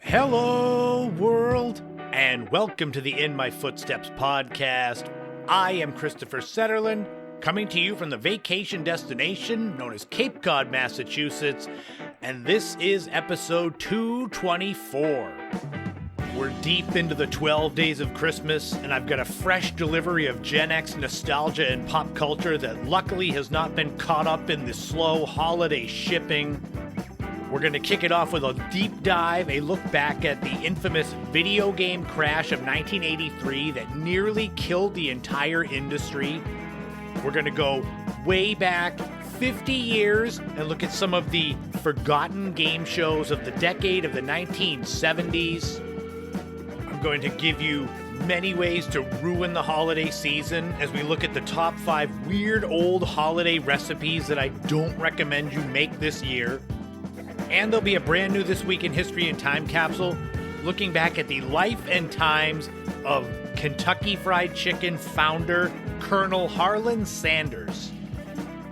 Hello, world, and welcome to the In My Footsteps podcast. I am Christopher Setterlin, coming to you from the vacation destination known as Cape Cod, Massachusetts, and this is episode 224. We're deep into the 12 days of Christmas, and I've got a fresh delivery of Gen X nostalgia and pop culture that luckily has not been caught up in the slow holiday shipping. We're going to kick it off with a deep dive, a look back at the infamous video game crash of 1983 that nearly killed the entire industry. We're going to go way back 50 years and look at some of the forgotten game shows of the decade of the 1970s. I'm going to give you many ways to ruin the holiday season as we look at the top 5 weird old holiday recipes that I don't recommend you make this year. And there'll be a brand new This Week in History and Time capsule looking back at the life and times of Kentucky Fried Chicken founder Colonel Harlan Sanders.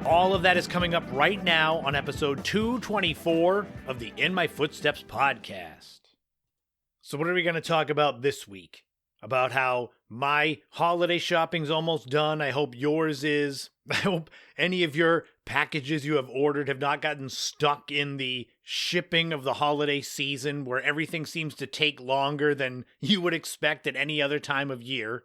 All of that is coming up right now on episode 224 of the In My Footsteps podcast. So what are we going to talk about this week? About how my holiday shopping's almost done. I hope yours is. I hope any of your packages you have ordered have not gotten stuck in the shipping of the holiday season where everything seems to take longer than you would expect at any other time of year.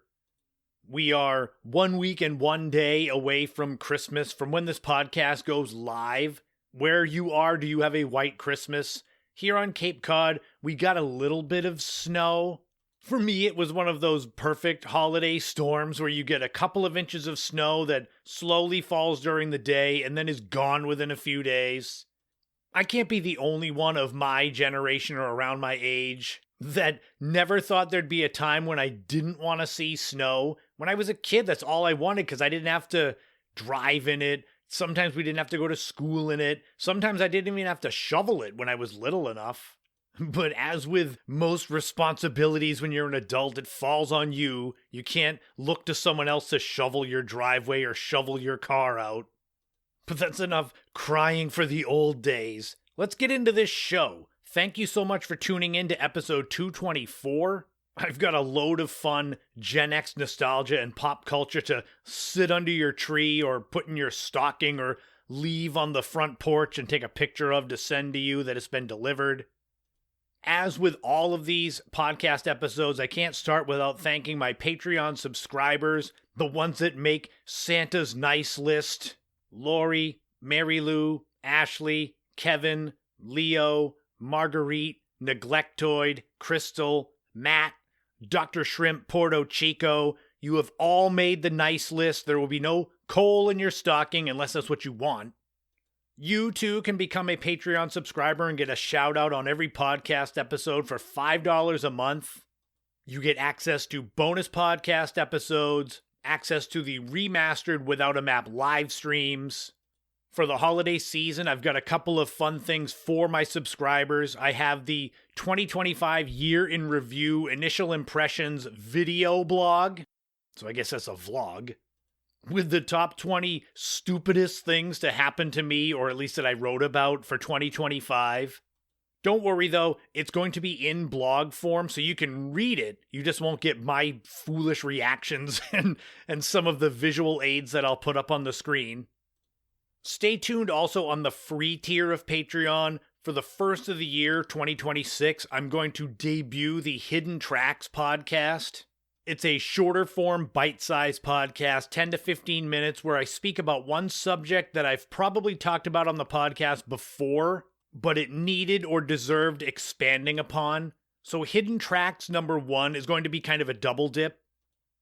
We are 1 week and 1 day away from Christmas, from when this podcast goes live. Where you are, do you have a white Christmas? Here on Cape Cod, we got a little bit of snow. For me, it was one of those perfect holiday storms where you get a couple of inches of snow that slowly falls during the day and then is gone within a few days. I can't be the only one of my generation or around my age that never thought there'd be a time when I didn't want to see snow. When I was a kid, that's all I wanted because I didn't have to drive in it. Sometimes we didn't have to go to school in it. Sometimes I didn't even have to shovel it when I was little enough. But as with most responsibilities when you're an adult, it falls on you. You can't look to someone else to shovel your driveway or shovel your car out. But that's enough crying for the old days. Let's get into this show. Thank you so much for tuning in to episode 224. I've got a load of fun Gen X nostalgia and pop culture to sit under your tree or put in your stocking or leave on the front porch and take a picture of to send to you that it's been delivered. As with all of these podcast episodes, I can't start without thanking my Patreon subscribers, the ones that make Santa's nice list. Lori, Mary Lou, Ashley, Kevin, Leo, Marguerite, Neglectoid, Crystal, Matt, Dr. Shrimp, Porto Chico. You have all made the nice list. There will be no coal in your stocking unless that's what you want. You too can become a Patreon subscriber and get a shout out on every podcast episode for $5 a month. You get access to bonus podcast episodes, access to the remastered Without a Map live streams. For the holiday season, I've got a couple of fun things for my subscribers. I have the 2025 Year in Review Initial Impressions video blog. So I guess that's a vlog. With the top 20 stupidest things to happen to me, or at least that I wrote about for 2025. Don't worry though, it's going to be in blog form so you can read it. You just won't get my foolish reactions and some of the visual aids that I'll put up on the screen. Stay tuned also on the free tier of Patreon. For the first of the year, 2026, I'm going to debut the Hidden Tracks podcast. It's a shorter form, bite-sized podcast, 10 to 15 minutes, where I speak about one subject that I've probably talked about on the podcast before, but it needed or deserved expanding upon. So Hidden Tracks number 1 is going to be kind of a double dip.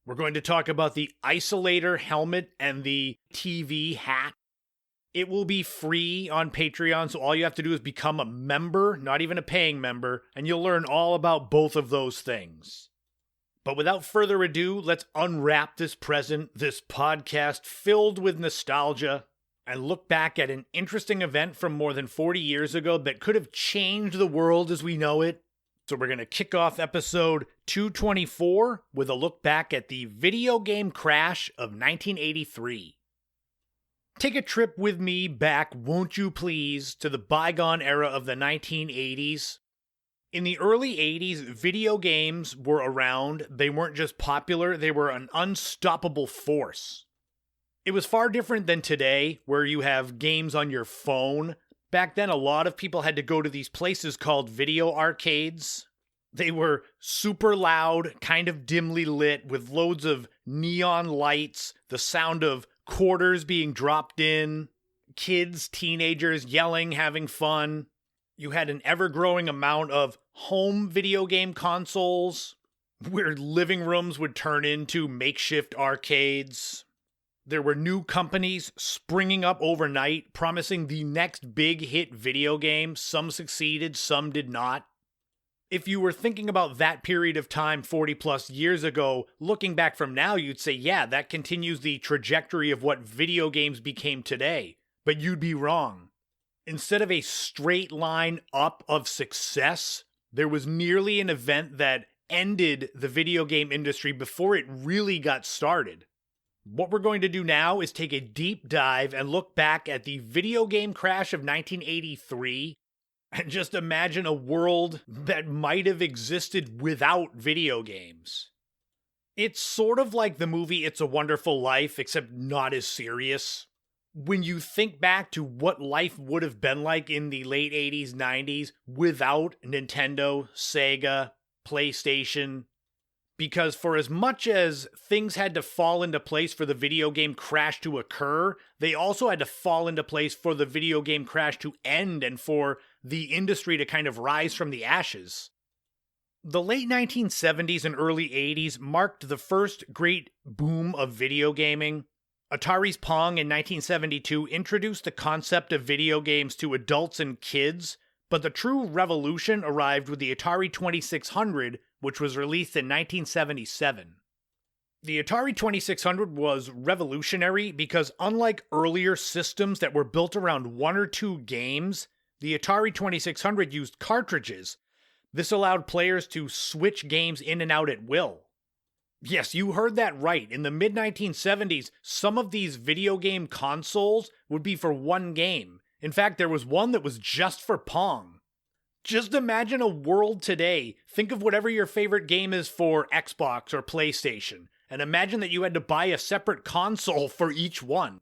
We're going to talk about the isolator helmet and the TV hat. It will be free on Patreon, so all you have to do is become a member, not even a paying member, and you'll learn all about both of those things. But without further ado, let's unwrap this present, this podcast filled with nostalgia, and look back at an interesting event from more than 40 years ago that could have changed the world as we know it. So we're going to kick off episode 224 with a look back at the video game crash of 1983. Take a trip with me back, won't you please, to the bygone era of the 1980s. In the early 80s, video games were around. They weren't just popular, they were an unstoppable force. It was far different than today, where you have games on your phone. Back then, a lot of people had to go to these places called video arcades. They were super loud, kind of dimly lit, with loads of neon lights, the sound of quarters being dropped in, kids, teenagers yelling, having fun. You had an ever-growing amount of home video game consoles, where living rooms would turn into makeshift arcades. There were new companies springing up overnight, promising the next big hit video game. Some succeeded, some did not. If you were thinking about that period of time 40 plus years ago, looking back from now, you'd say, yeah, that continues the trajectory of what video games became today. But you'd be wrong. Instead of a straight line up of success, there was nearly an event that ended the video game industry before it really got started. What we're going to do now is take a deep dive and look back at the video game crash of 1983 and just imagine a world that might have existed without video games. It's sort of like the movie It's a Wonderful Life, except not as serious. When you think back to what life would have been like in the late 80s, 90s without Nintendo, Sega, PlayStation, because for as much as things had to fall into place for the video game crash to occur, they also had to fall into place for the video game crash to end and for the industry to kind of rise from the ashes. The late 1970s and early 80s marked the first great boom of video gaming. Atari's Pong in 1972 introduced the concept of video games to adults and kids, but the true revolution arrived with the Atari 2600, which was released in 1977. The Atari 2600 was revolutionary because unlike earlier systems that were built around one or two games, the Atari 2600 used cartridges. This allowed players to switch games in and out at will. Yes, you heard that right. In the mid-1970s, some of these video game consoles would be for one game. In fact, there was one that was just for Pong. Just imagine a world today. Think of whatever your favorite game is for Xbox or PlayStation, and imagine that you had to buy a separate console for each one.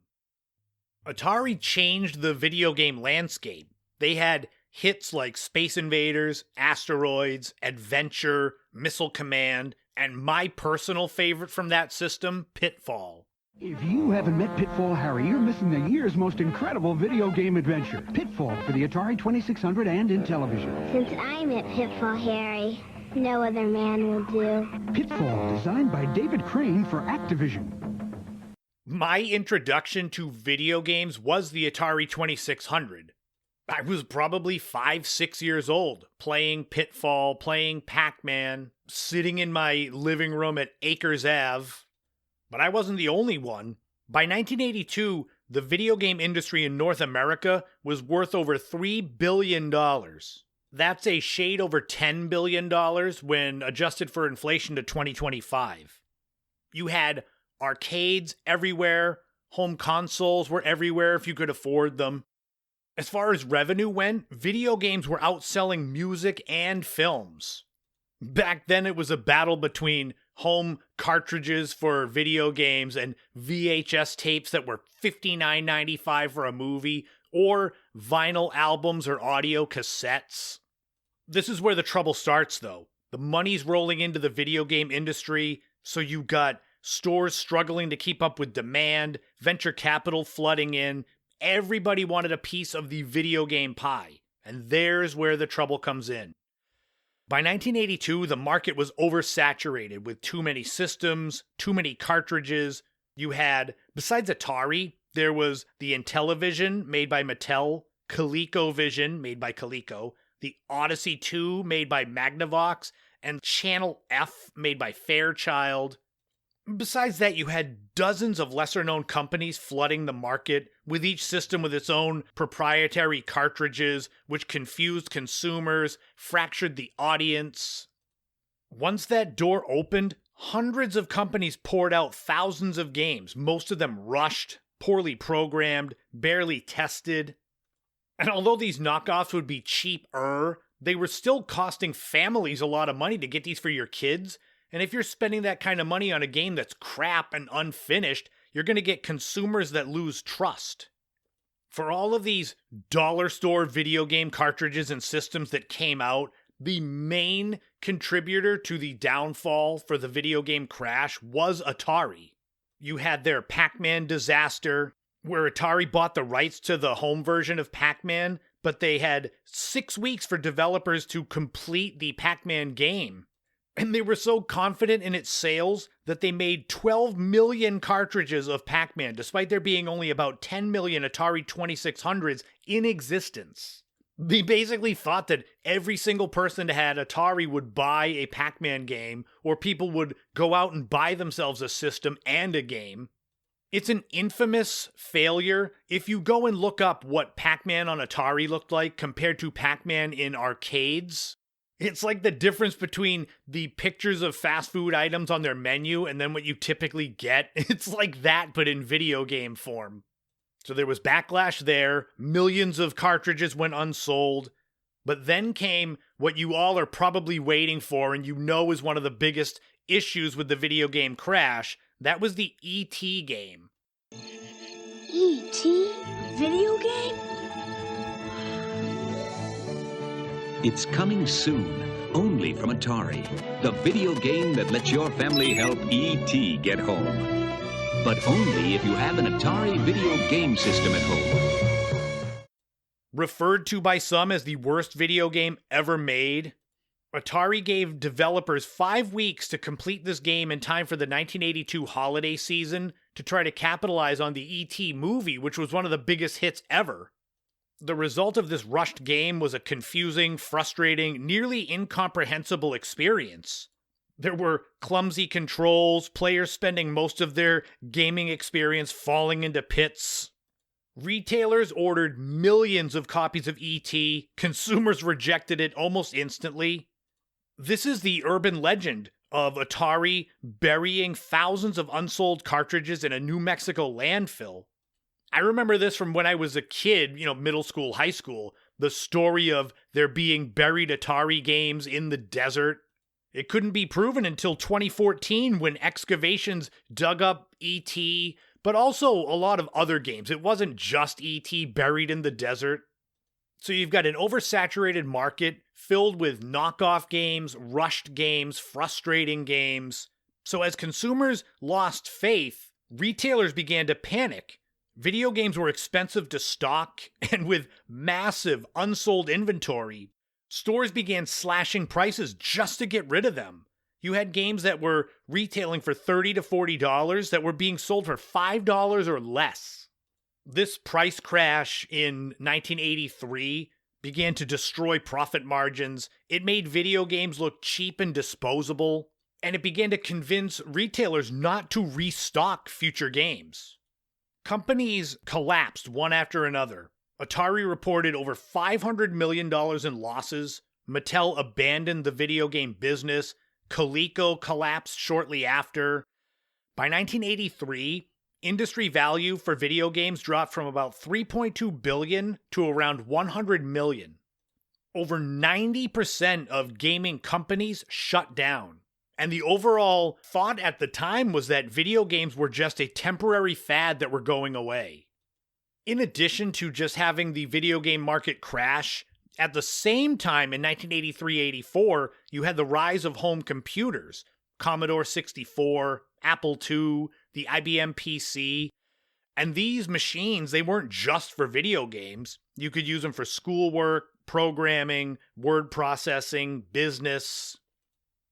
Atari changed the video game landscape. They had hits like Space Invaders, Asteroids, Adventure, Missile Command, and my personal favorite from that system, Pitfall. If you haven't met Pitfall Harry, you're missing the year's most incredible video game adventure. Pitfall for the Atari 2600 and in television. Since I met Pitfall Harry, no other man will do. Pitfall, designed by David Crane for Activision. My introduction to video games was the Atari 2600. I was probably 5-6 years old, playing Pitfall, playing Pac-Man, sitting in my living room at Acres Ave. But I wasn't the only one. By 1982, the video game industry in North America was worth over $3 billion. That's a shade over $10 billion when adjusted for inflation to 2025. You had arcades everywhere, home consoles were everywhere if you could afford them. As far as revenue went, video games were outselling music and films. Back then it was a battle between home cartridges for video games and VHS tapes that were $59.95 for a movie, or vinyl albums or audio cassettes. This is where the trouble starts, though. The money's rolling into the video game industry, so you got stores struggling to keep up with demand, venture capital flooding in. Everybody wanted a piece of the video game pie, and there's where the trouble comes in. By 1982, the market was oversaturated with too many systems, too many cartridges. You had, besides Atari, there was the Intellivision, made by Mattel, ColecoVision, made by Coleco, the Odyssey 2, made by Magnavox, and Channel F, made by Fairchild. Besides that, you had dozens of lesser-known companies flooding the market, with each system with its own proprietary cartridges, which confused consumers, fractured the audience. Once that door opened, hundreds of companies poured out thousands of games, most of them rushed, poorly programmed, barely tested. And although these knockoffs would be cheaper, they were still costing families a lot of money to get these for your kids. And if you're spending that kind of money on a game that's crap and unfinished, you're going to get consumers that lose trust. For all of these dollar store video game cartridges and systems that came out, the main contributor to the downfall for the video game crash was Atari. You had their Pac-Man disaster, where Atari bought the rights to the home version of Pac-Man, but they had 6 weeks for developers to complete the Pac-Man game. And they were so confident in its sales that they made 12 million cartridges of Pac-Man, despite there being only about 10 million Atari 2600s in existence. They basically thought that every single person that had Atari would buy a Pac-Man game, or people would go out and buy themselves a system and a game. It's an infamous failure. If you go and look up what Pac-Man on Atari looked like compared to Pac-Man in arcades, it's like the difference between the pictures of fast food items on their menu and then what you typically get. It's like that, but in video game form. So there was backlash there. Millions of cartridges went unsold. But then came what you all are probably waiting for and you know is one of the biggest issues with the video game crash. That was the E.T. game. E.T.? Video game? It's coming soon, only from Atari, the video game that lets your family help E.T. get home. But only if you have an Atari video game system at home. Referred to by some as the worst video game ever made, Atari gave developers 5 weeks to complete this game in time for the 1982 holiday season to try to capitalize on the E.T. movie, which was one of the biggest hits ever. The result of this rushed game was a confusing, frustrating, nearly incomprehensible experience. There were clumsy controls, players spending most of their gaming experience falling into pits. Retailers ordered millions of copies of E.T., consumers rejected it almost instantly. This is the urban legend of Atari burying thousands of unsold cartridges in a New Mexico landfill. I remember this from when I was a kid, middle school, high school, the story of there being buried Atari games in the desert. It couldn't be proven until 2014 when excavations dug up E.T., but also a lot of other games. It wasn't just E.T. buried in the desert. So you've got an oversaturated market filled with knockoff games, rushed games, frustrating games. So as consumers lost faith, retailers began to panic. Video games were expensive to stock, and with massive unsold inventory, stores began slashing prices just to get rid of them. You had games that were retailing for $30 to $40 that were being sold for $5 or less. This price crash in 1983 began to destroy profit margins. It made video games look cheap and disposable, and it began to convince retailers not to restock future games. Companies collapsed one after another. Atari reported over $500 million in losses. Mattel abandoned the video game business. Coleco collapsed shortly after. By 1983, industry value for video games dropped from about $3.2 billion to around $100 million. Over 90% of gaming companies shut down. And the overall thought at the time was that video games were just a temporary fad that were going away. In addition to just having the video game market crash, at the same time in 1983-84, you had the rise of home computers, Commodore 64, Apple II, the IBM PC. And these machines, they weren't just for video games. You could use them for schoolwork, programming, word processing, business.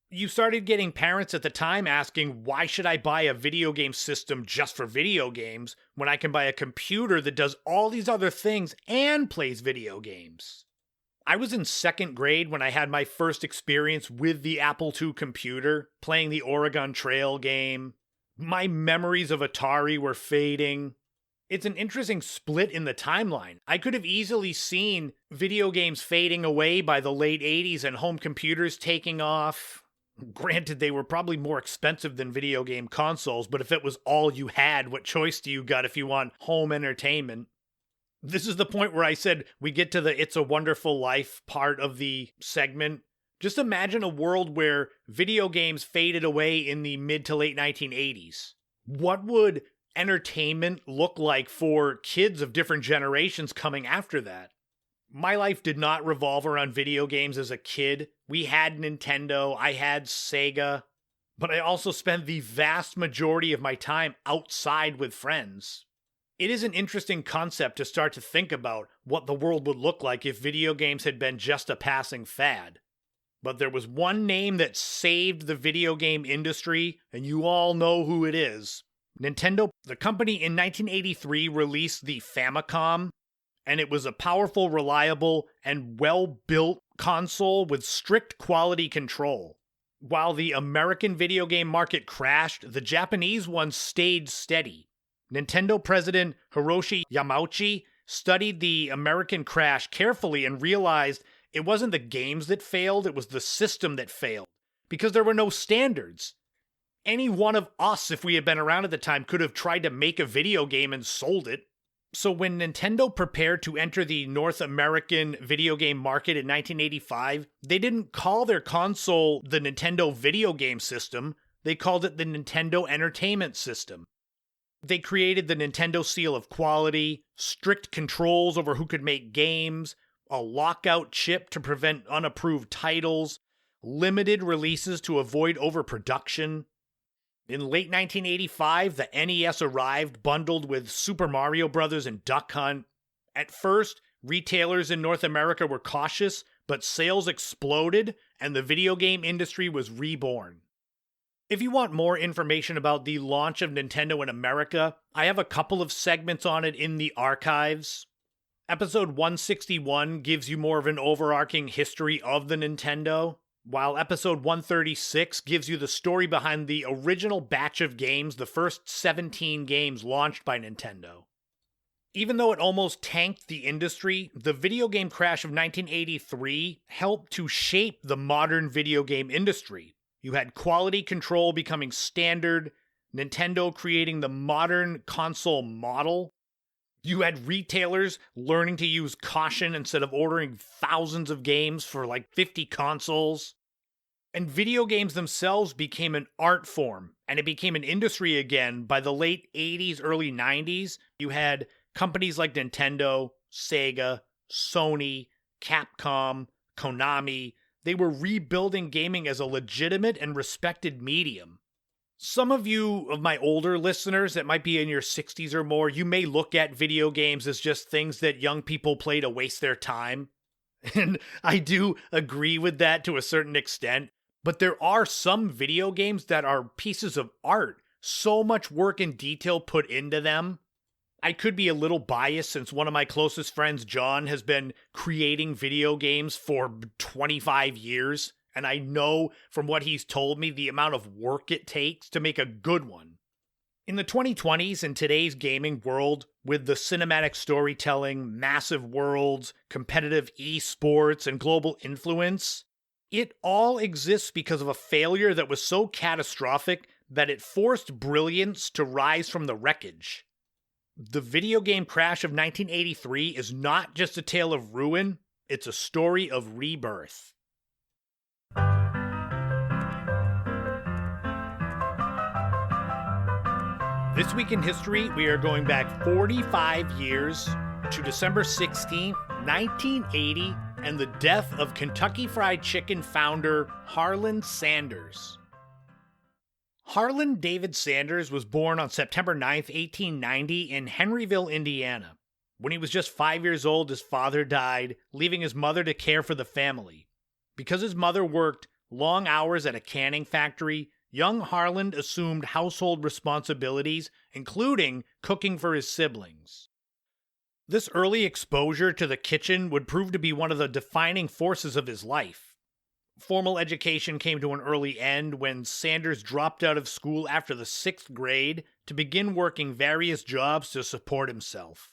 You started getting parents at the time asking, why should I buy a video game system just for video games when I can buy a computer that does all these other things and plays video games? I was in second grade when I had my first experience with the Apple II computer, playing the Oregon Trail game. My memories of Atari were fading. It's an interesting split in the timeline. I could have easily seen video games fading away by the late 80s and home computers taking off. Granted, they were probably more expensive than video game consoles, but if it was all you had, what choice do you got if you want home entertainment? This is the point where I said we get to the It's a Wonderful Life part of the segment. Just imagine a world where video games faded away in the mid to late 1980s. What would entertainment look like for kids of different generations coming after that? My life did not revolve around video games as a kid. We had Nintendo, I had Sega, but I also spent the vast majority of my time outside with friends. It is an interesting concept to start to think about what the world would look like if video games had been just a passing fad. But there was one name that saved the video game industry, and you all know who it is. Nintendo, the company in 1983 released the Famicom, and it was a powerful, reliable, and well-built console with strict quality control. While the American video game market crashed, the Japanese one stayed steady. Nintendo president Hiroshi Yamauchi studied the American crash carefully and realized it wasn't the games that failed, it was the system that failed, because there were no standards. Any one of us, if we had been around at the time, could have tried to make a video game and sold it. So when Nintendo prepared to enter the North American video game market in 1985, they didn't call their console the Nintendo Video Game System, they called it the Nintendo Entertainment System. They created the Nintendo seal of quality, strict controls over who could make games, a lockout chip to prevent unapproved titles, limited releases to avoid overproduction. In late 1985, the NES arrived bundled with Super Mario Bros. And Duck Hunt. At first, retailers in North America were cautious, but sales exploded and the video game industry was reborn. If you want more information about the launch of Nintendo in America, I have a couple of segments on it in the archives. Episode 161 gives you more of an overarching history of the Nintendo, while episode 136 gives you the story behind the original batch of games, the first 17 games launched by Nintendo. Even though it almost tanked the industry, the video game crash of 1983 helped to shape the modern video game industry. You had quality control becoming standard, Nintendo creating the modern console model. You had retailers learning to use caution instead of ordering thousands of games for like 50 consoles. And video games themselves became an art form, and it became an industry again by the late 80s, early 90s. You had companies like Nintendo, Sega, Sony, Capcom, Konami. They were rebuilding gaming as a legitimate and respected medium. Some of you, of my older listeners that might be in your 60s or more, you may look at video games as just things that young people play to waste their time. And I do agree with that to a certain extent. But there are some video games that are pieces of art. So much work and detail put into them. I could be a little biased since one of my closest friends, John, has been creating video games for 25 years. And I know from what he's told me the amount of work it takes to make a good one. In the 2020s, in today's gaming world, with the cinematic storytelling, massive worlds, competitive esports, and global influence, it all exists because of a failure that was so catastrophic that it forced brilliance to rise from the wreckage. The video game crash of 1983 is not just a tale of ruin, it's a story of rebirth. This week in history, we are going back 45 years to December 16, 1980, and the death of Kentucky Fried Chicken founder Harlan Sanders. Harlan David Sanders was born on September 9, 1890 in Henryville, Indiana. When he was just 5 years old, his father died, leaving his mother to care for the family. Because his mother worked long hours at a canning factory, young Harlan assumed household responsibilities, including cooking for his siblings. This early exposure to the kitchen would prove to be one of the defining forces of his life. Formal education came to an early end when Sanders dropped out of school after the 6th grade to begin working various jobs to support himself.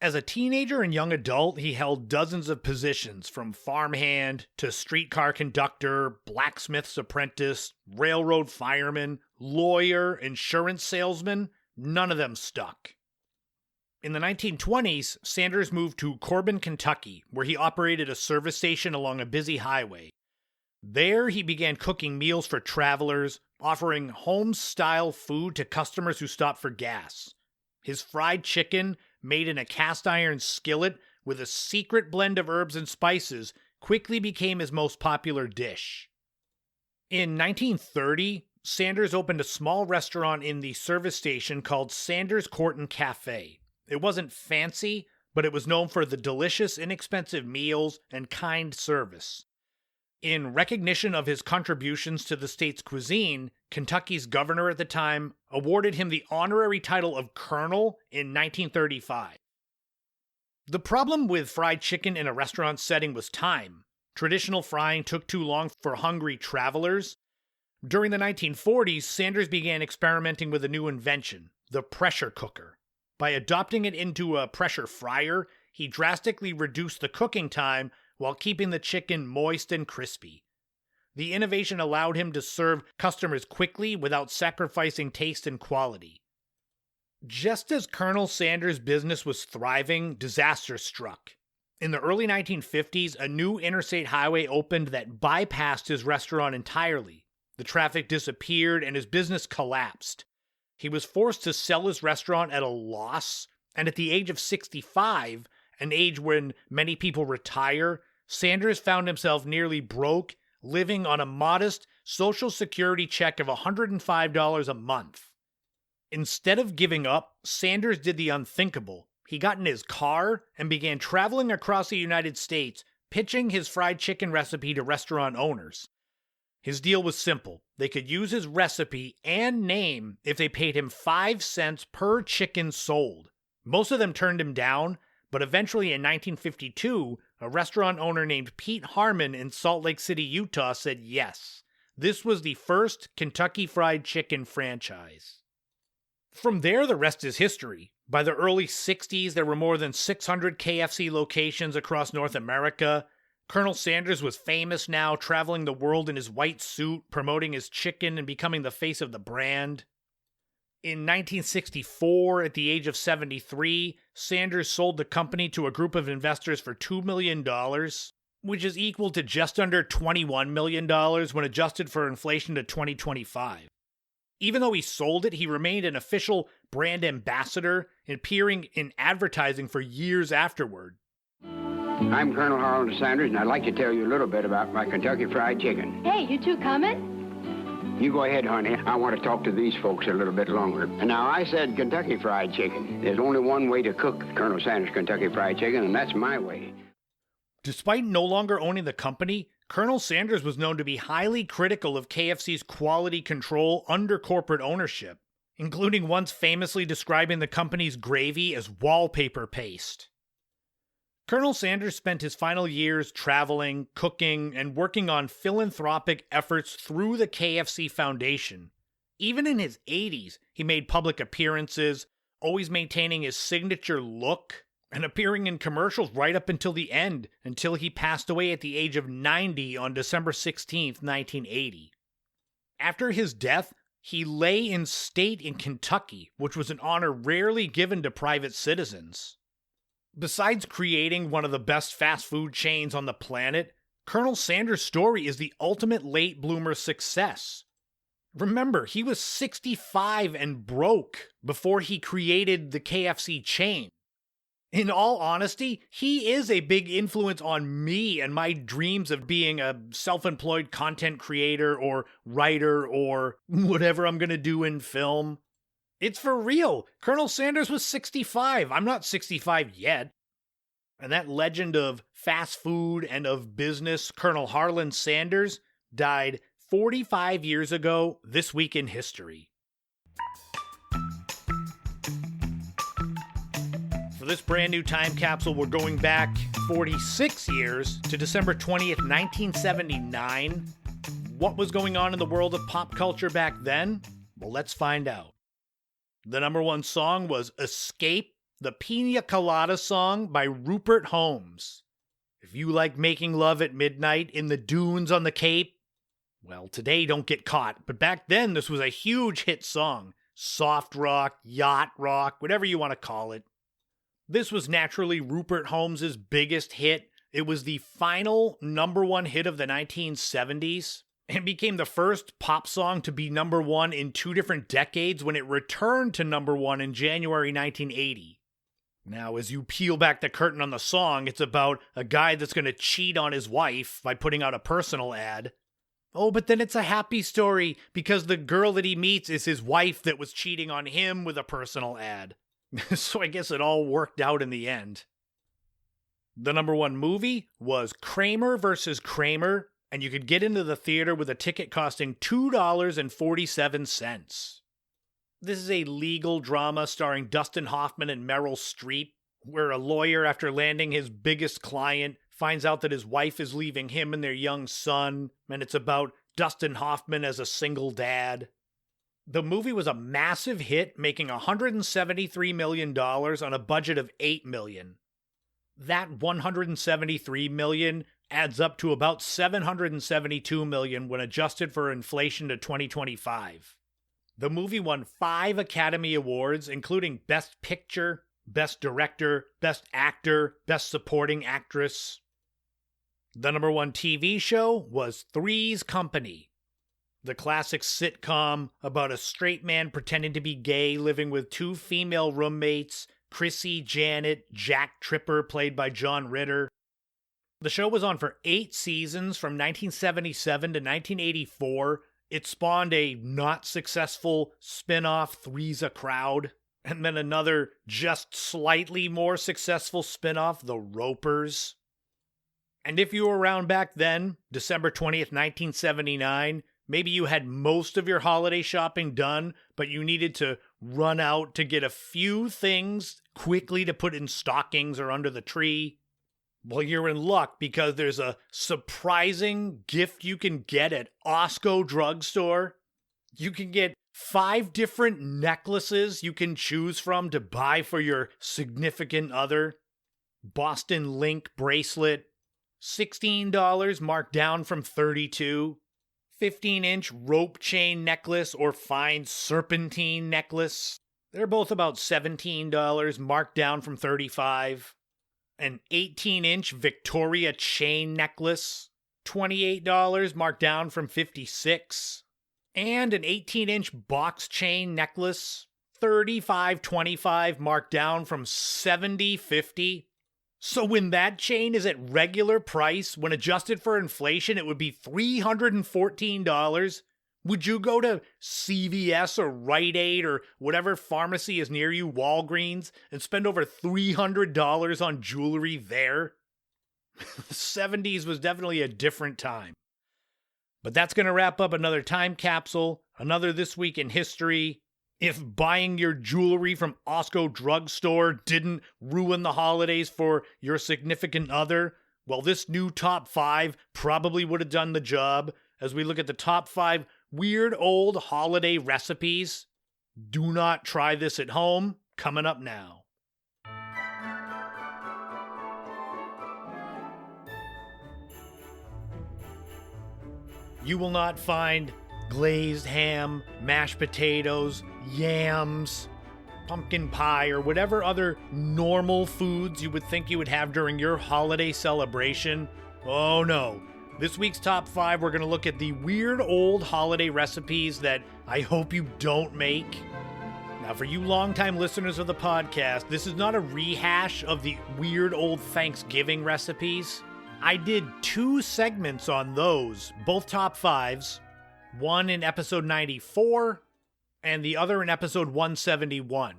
As a teenager and young adult, he held dozens of positions, from farmhand to streetcar conductor, blacksmith's apprentice, railroad fireman, lawyer, insurance salesman. None of them stuck. In the 1920s, Sanders moved to Corbin, Kentucky, where he operated a service station along a busy highway. There, he began cooking meals for travelers, offering home-style food to customers who stopped for gas. His fried chicken, made in a cast-iron skillet with a secret blend of herbs and spices, quickly became his most popular dish. In 1930, Sanders opened a small restaurant in the service station called Sanders Court and Cafe. It wasn't fancy, but it was known for the delicious, inexpensive meals and kind service. In recognition of his contributions to the state's cuisine, Kentucky's governor at the time awarded him the honorary title of Colonel in 1935. The problem with fried chicken in a restaurant setting was time. Traditional frying took too long for hungry travelers. During the 1940s, Sanders began experimenting with a new invention, the pressure cooker. By adopting it into a pressure fryer, he drastically reduced the cooking time while keeping the chicken moist and crispy. The innovation allowed him to serve customers quickly without sacrificing taste and quality. Just as Colonel Sanders' business was thriving, disaster struck. In the early 1950s, a new interstate highway opened that bypassed his restaurant entirely. The traffic disappeared and his business collapsed. He was forced to sell his restaurant at a loss, and at the age of 65, an age when many people retire, Sanders found himself nearly broke, living on a modest Social Security check of $105 a month. Instead of giving up, Sanders did the unthinkable. He got in his car and began traveling across the United States, pitching his fried chicken recipe to restaurant owners. His deal was simple. They could use his recipe and name if they paid him 5 cents per chicken sold. Most of them turned him down, but eventually in 1952, a restaurant owner named Pete Harmon in Salt Lake City, Utah said yes. This was the first Kentucky Fried Chicken franchise. From there, the rest is history. By the early 60s, there were more than 600 KFC locations across North America. Colonel Sanders was famous now, traveling the world in his white suit, promoting his chicken and becoming the face of the brand. In 1964, at the age of 73, Sanders sold the company to a group of investors for $2 million, which is equal to just under $21 million when adjusted for inflation to 2025. Even though he sold it, he remained an official brand ambassador, appearing in advertising for years afterward. I'm Colonel Harold Sanders, and I'd like to tell you a little bit about my Kentucky Fried Chicken. Hey, you two coming? You go ahead, honey. I want to talk to these folks a little bit longer. And now, I said Kentucky Fried Chicken. There's only one way to cook Colonel Sanders Kentucky Fried Chicken, and that's my way. Despite no longer owning the company, Colonel Sanders was known to be highly critical of KFC's quality control under corporate ownership, including once famously describing the company's gravy as wallpaper paste. Colonel Sanders spent his final years traveling, cooking, and working on philanthropic efforts through the KFC Foundation. Even in his 80s, he made public appearances, always maintaining his signature look, and appearing in commercials right up until the end, until he passed away at the age of 90 on December 16, 1980. After his death, he lay in state in Kentucky, which was an honor rarely given to private citizens. Besides creating one of the best fast food chains on the planet, Colonel Sanders' story is the ultimate late bloomer success. Remember, he was 65 and broke before he created the KFC chain. In all honesty, he is a big influence on me and my dreams of being a self-employed content creator or writer or whatever I'm going to do in film. It's for real. Colonel Sanders was 65. I'm not 65 yet. And that legend of fast food and of business, Colonel Harlan Sanders, died 45 years ago this week in history. For this brand new time capsule, we're going back 46 years to December 20th, 1979. What was going on in the world of pop culture back then? Well, let's find out. The number one song was Escape, the Pina Colada song by Rupert Holmes. If you like making love at midnight in the dunes on the Cape, well, today don't get caught, but back then this was a huge hit song. Soft rock, yacht rock, whatever you want to call it. This was naturally Rupert Holmes' biggest hit. It was the final #1 hit of the 1970s and became the first pop song to be #1 in 2 different decades when it returned to #1 in January 1980. Now, as you peel back the curtain on the song, it's about a guy that's going to cheat on his wife by putting out a personal ad. Oh, but then it's a happy story because the girl that he meets is his wife that was cheating on him with a personal ad. So I guess it all worked out in the end. The #1 movie was Kramer vs. Kramer, and you could get into the theater with a ticket costing $2.47. This is a legal drama starring Dustin Hoffman and Meryl Streep, where a lawyer, after landing his biggest client, finds out that his wife is leaving him and their young son, and it's about Dustin Hoffman as a single dad. The movie was a massive hit, making $173 million on a budget of $8 million. That $173 million adds up to about $772 million when adjusted for inflation to 2025. The movie won 5 Academy Awards, including Best Picture, Best Director, Best Actor, Best Supporting Actress. The #1 TV show was Three's Company, the classic sitcom about a straight man pretending to be gay living with 2 female roommates, Chrissy Janet, Jack Tripper, played by John Ritter. The show was on for 8 seasons from 1977 to 1984. It spawned a not successful spin-off, Three's a Crowd, and then another just slightly more successful spin-off, The Ropers. And if you were around back then, December 20th, 1979, maybe you had most of your holiday shopping done, but you needed to run out to get a few things quickly to put in stockings or under the tree. Well, you're in luck because there's a surprising gift you can get at Osco Drugstore. You can get 5 different necklaces you can choose from to buy for your significant other. Boston Link bracelet, $16 marked down from $32. 15-inch rope chain necklace or fine serpentine necklace. They're both about $17, marked down from $35. An 18-inch Victoria chain necklace, $28, marked down from $56. And an 18-inch box chain necklace, $35.25, marked down from $70.50. So when that chain is at regular price, when adjusted for inflation, it would be $314. Would you go to CVS or Rite Aid or whatever pharmacy is near you, Walgreens, and spend over $300 on jewelry there? The 70s was definitely a different time. But that's going to wrap up another time capsule, another This Week in History. If buying your jewelry from Osco Drugstore didn't ruin the holidays for your significant other, well, this new top 5 probably would have done the job as we look at the top 5 weird old holiday recipes. Do not try this at home. Coming up now. You will not find glazed ham, mashed potatoes, yams, pumpkin pie, or whatever other normal foods you would think you would have during your holiday celebration. Oh no. This week's top 5, we're going to look at the weird old holiday recipes that I hope you don't make. Now, for you longtime listeners of the podcast, this is not a rehash of the weird old Thanksgiving recipes. I did 2 segments on those, both top 5s, one in episode 94 and the other in episode 171.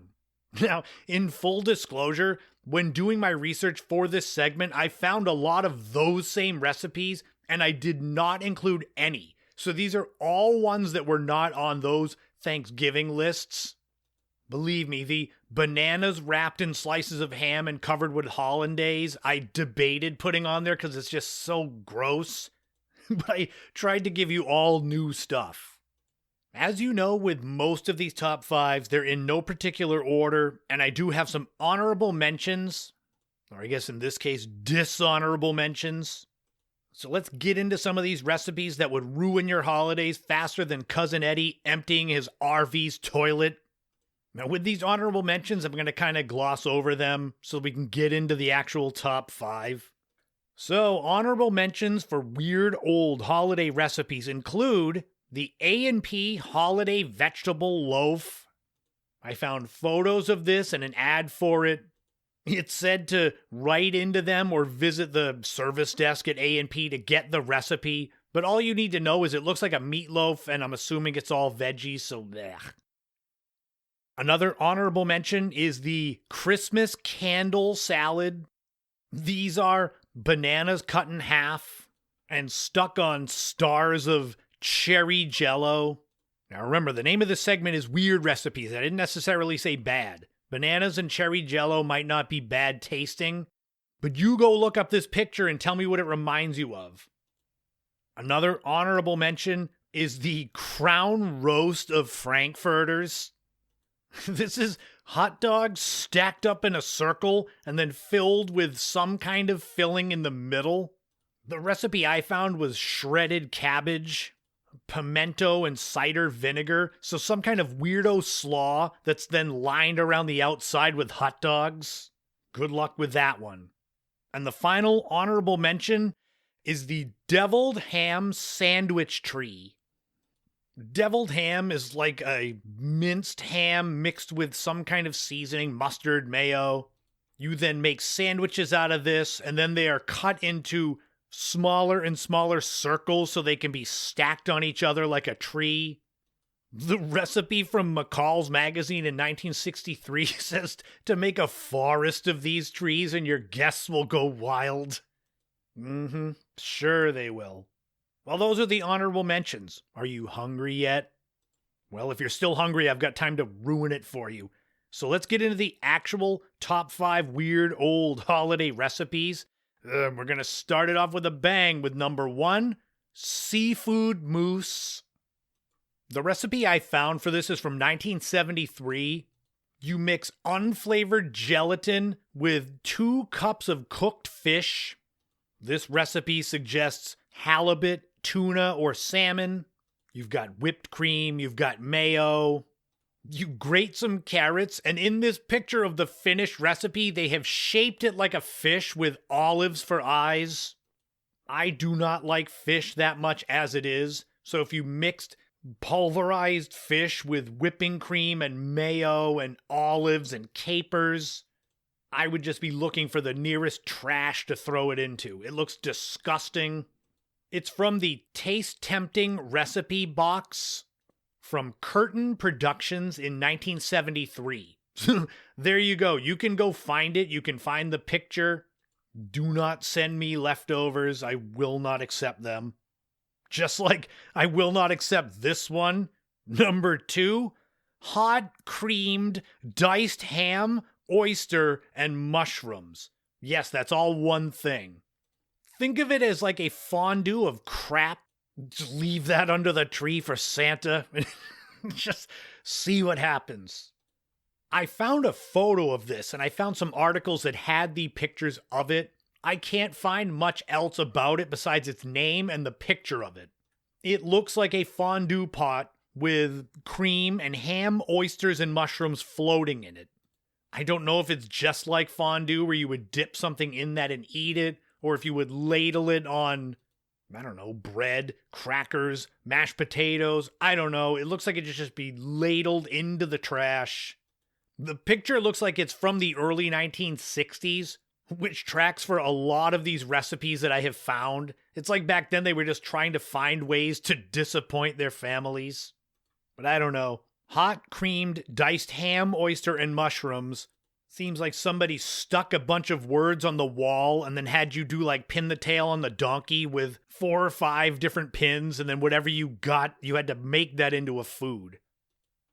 Now, in full disclosure, when doing my research for this segment, I found a lot of those same recipes, and I did not include any. So these are all ones that were not on those Thanksgiving lists. Believe me, the bananas wrapped in slices of ham and covered with hollandaise, I debated putting on there because it's just so gross. But I tried to give you all new stuff. As you know, with most of these top 5s, they're in no particular order, and I do have some honorable mentions, or I guess in this case, dishonorable mentions. So let's get into some of these recipes that would ruin your holidays faster than Cousin Eddie emptying his RV's toilet. Now, with these honorable mentions, I'm going to kind of gloss over them so we can get into the actual top 5. So, honorable mentions for weird old holiday recipes include the A&P Holiday Vegetable Loaf. I found photos of this and an ad for it. It said to write into them or visit the service desk at A&P to get the recipe, but all you need to know is it looks like a meatloaf, and I'm assuming it's all veggies, so blech. Another honorable mention is the Christmas candle salad. These are bananas cut in half and stuck on stars of cherry jello. Now remember, the name of this segment is Weird Recipes. I didn't necessarily say bad. Bananas and cherry jello might not be bad tasting, but you go look up this picture and tell me what it reminds you of. Another honorable mention is the crown roast of Frankfurters. This is hot dogs stacked up in a circle and then filled with some kind of filling in the middle. The recipe I found was shredded cabbage, pimento, and cider vinegar, so some kind of weirdo slaw that's then lined around the outside with hot dogs. Good luck with that one. And the final honorable mention is the deviled ham sandwich tree. Deviled ham is like a minced ham mixed with some kind of seasoning, mustard, mayo. You then make sandwiches out of this, and then they are cut into smaller and smaller circles so they can be stacked on each other like a tree. The recipe from McCall's magazine in 1963 says to make a forest of these trees and your guests will go wild. Sure they will. Well, those are the honorable mentions. Are you hungry yet? Well, if you're still hungry, I've got time to ruin it for you. So let's get into the actual top 5 weird old holiday recipes. We're going to start it off with a bang with number 1, seafood mousse. The recipe I found for this is from 1973. You mix unflavored gelatin with 2 cups of cooked fish. This recipe suggests halibut, tuna, or salmon. You've got whipped cream, you've got mayo. You grate some carrots, and in this picture of the finished recipe, they have shaped it like a fish with olives for eyes. I do not like fish that much as it is, so if you mixed pulverized fish with whipping cream and mayo and olives and capers, I would just be looking for the nearest trash to throw it into. It looks disgusting. It's from the Taste Tempting recipe box from Curtain Productions in 1973. There you go. You can go find it. You can find the picture. Do not send me leftovers. I will not accept them. Just like I will not accept this one. Number 2, hot creamed diced ham, oyster, and mushrooms. Yes, that's all one thing. Think of it as like a fondue of crap. Just leave that under the tree for Santa and just see what happens. I found a photo of this and I found some articles that had the pictures of it. I can't find much else about it besides its name and the picture of it. It looks like a fondue pot with cream and ham, oysters, and mushrooms floating in it. I don't know if it's just like fondue where you would dip something in that and eat it, or if you would ladle it on, I don't know, bread, crackers, mashed potatoes. I don't know. It looks like it should just be ladled into the trash. The picture looks like it's from the early 1960s, which tracks for a lot of these recipes that I have found. It's like back then they were just trying to find ways to disappoint their families. But I don't know. Hot creamed diced ham, oyster, and mushrooms. Seems like somebody stuck a bunch of words on the wall and then had you do like pin the tail on the donkey with 4 or 5 different pins, and then whatever you got, you had to make that into a food.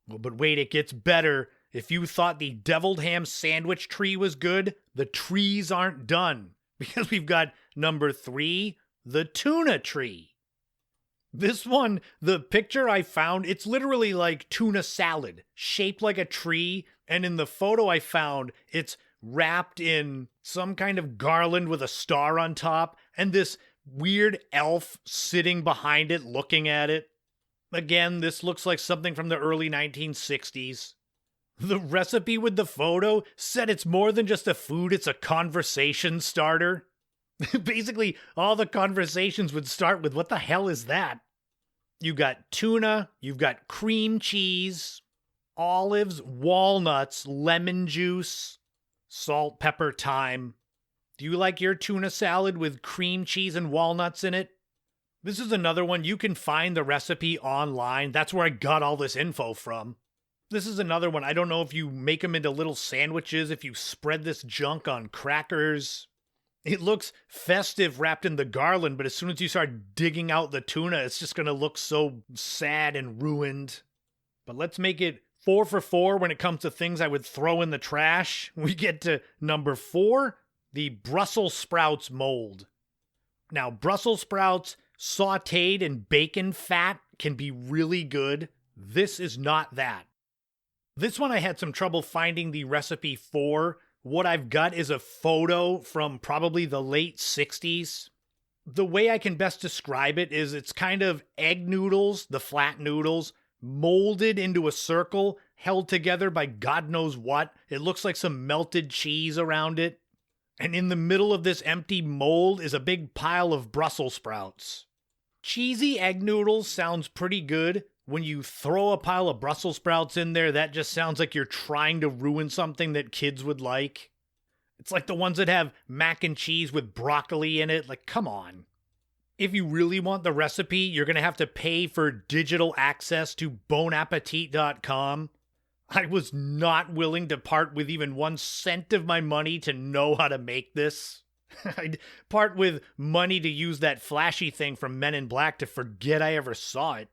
Well, but wait, it gets better. If you thought the deviled ham sandwich tree was good, the trees aren't done, because we've got number 3, the tuna tree. This one, the picture I found, it's literally like tuna salad, shaped like a tree, and in the photo I found, it's wrapped in some kind of garland with a star on top, and this weird elf sitting behind it looking at it. Again, this looks like something from the early 1960s. The recipe with the photo said it's more than just a food, it's a conversation starter. Basically, all the conversations would start with, what the hell is that? You got tuna, you've got cream cheese, olives, walnuts, lemon juice, salt, pepper, thyme. Do you like your tuna salad with cream cheese and walnuts in it? This is another one. You can find the recipe online. That's where I got all this info from. This is another one. I don't know if you make them into little sandwiches, if you spread this junk on crackers. It looks festive wrapped in the garland, but as soon as you start digging out the tuna, it's just going to look so sad and ruined. But let's make it 4 for 4 when it comes to things I would throw in the trash. We get to number 4, the Brussels sprouts mold. Now, Brussels sprouts sautéed in bacon fat can be really good. This is not that. This one I had some trouble finding the recipe for. What I've got is a photo from probably the late 60s. The way I can best describe it is it's kind of egg noodles, the flat noodles, molded into a circle, held together by God knows what. It looks like some melted cheese around it. And in the middle of this empty mold is a big pile of Brussels sprouts. Cheesy egg noodles sounds pretty good. When you throw a pile of Brussels sprouts in there, that just sounds like you're trying to ruin something that kids would like. It's like the ones that have mac and cheese with broccoli in it. Like, come on. If you really want the recipe, you're going to have to pay for digital access to bonappetit.com. I was not willing to part with even 1 cent of my money to know how to make this. I'd part with money to use that flashy thing from Men in Black to forget I ever saw it.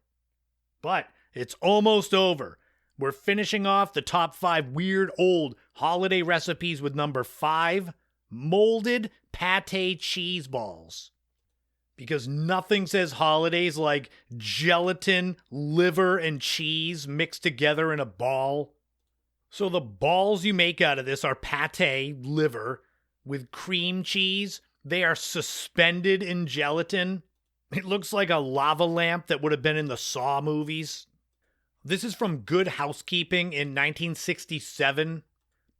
But it's almost over. We're finishing off the top 5 weird old holiday recipes with number 5, molded pate cheese balls. Because nothing says holidays like gelatin, liver, and cheese mixed together in a ball. So the balls you make out of this are pate, liver, with cream cheese. They are suspended in gelatin. It looks like a lava lamp that would have been in the Saw movies. This is from Good Housekeeping in 1967.